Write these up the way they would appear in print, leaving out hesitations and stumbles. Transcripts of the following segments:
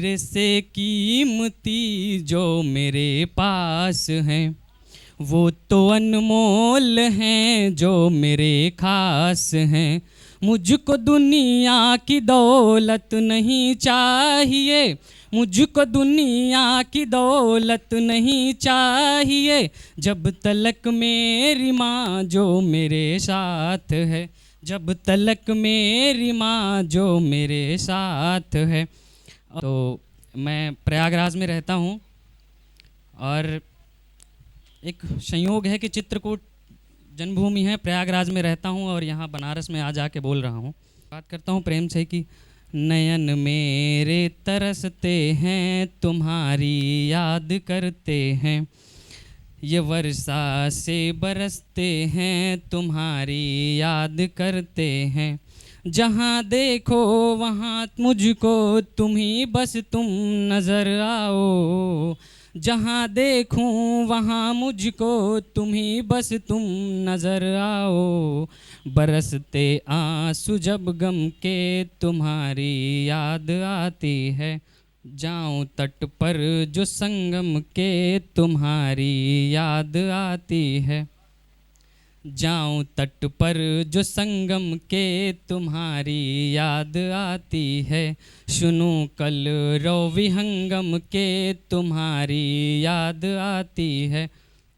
तेरे से कीमती जो मेरे पास हैं, वो तो अनमोल हैं जो मेरे खास हैं। मुझको दुनिया की दौलत नहीं चाहिए, मुझको दुनिया की दौलत नहीं चाहिए, जब तलक मेरी माँ जो मेरे साथ है, जब तलक मेरी माँ जो मेरे साथ है। तो मैं प्रयागराज में रहता हूँ और एक संयोग है कि चित्रकूट जन्मभूमि है, प्रयागराज में रहता हूँ और यहाँ बनारस में आ जाके बोल रहा हूँ। बात करता हूँ प्रेम से कि नयन मेरे तरसते हैं तुम्हारी याद करते हैं, ये वर्षा से बरसते हैं तुम्हारी याद करते हैं। जहाँ देखो वहाँ मुझको तुम ही बस तुम नज़र आओ, जहाँ देखूं वहाँ मुझको तुम ही बस तुम नज़र आओ। बरसते आंसू जब गम के तुम्हारी याद आती है, जाऊं तट पर जो संगम के तुम्हारी याद आती है, जाऊं तट पर जो संगम के तुम्हारी याद आती है। सुनूं कल रो विहंगम के तुम्हारी याद आती है,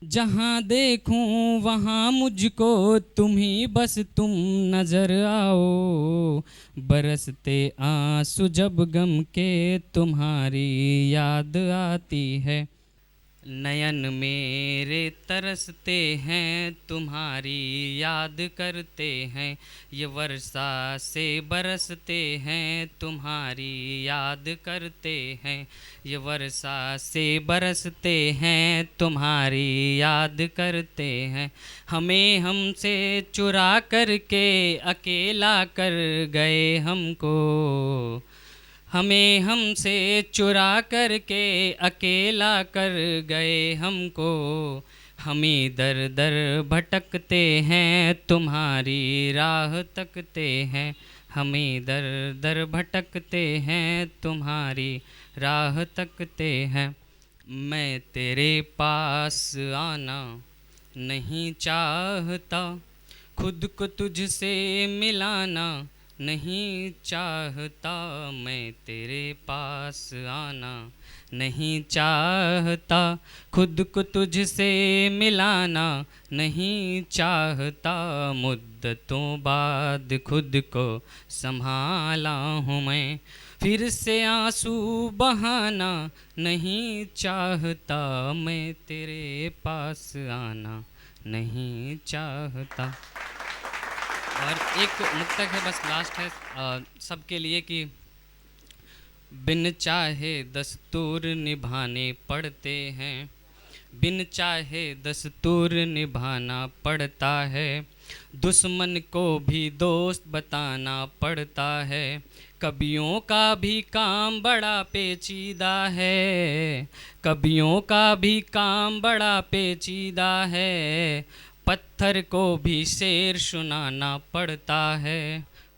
जहाँ देखूं वहाँ मुझको तुम ही बस तुम नज़र आओ। बरसते आंसू जब गम के तुम्हारी याद आती है, नयन मेरे तरसते हैं तुम्हारी याद करते हैं, ये वर्षा से बरसते हैं तुम्हारी याद करते हैं, ये वर्षा से बरसते हैं तुम्हारी याद करते हैं। हमें हमसे चुरा करके अकेला कर गए हमको, हमें हमसे चुरा करके अकेला कर गए हमको। हमें दर दर भटकते हैं तुम्हारी राह तकते हैं, हमें दर दर भटकते हैं तुम्हारी राह तकते हैं। मैं तेरे पास आना नहीं चाहता, खुद को तुझसे मिलाना नहीं चाहता, मैं तेरे पास आना नहीं चाहता, खुद को तुझसे मिलाना नहीं चाहता। मुद्दतों बाद खुद को संभाला हूँ मैं, फिर से आंसू बहाना नहीं चाहता, मैं तेरे पास आना नहीं चाहता। और एक मुक्तक है, बस लास्ट है सबके लिए कि बिन चाहे दस्तूर निभाने पड़ते हैं, बिन चाहे दस्तूर निभाना पड़ता है, दुश्मन को भी दोस्त बताना पड़ता है। कवियों का भी काम बड़ा पेचीदा है, कवियों का भी काम बड़ा पेचीदा है, पत्थर को भी शेर सुनाना पड़ता है,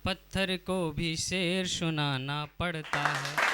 पत्थर को भी शेर सुनाना पड़ता है।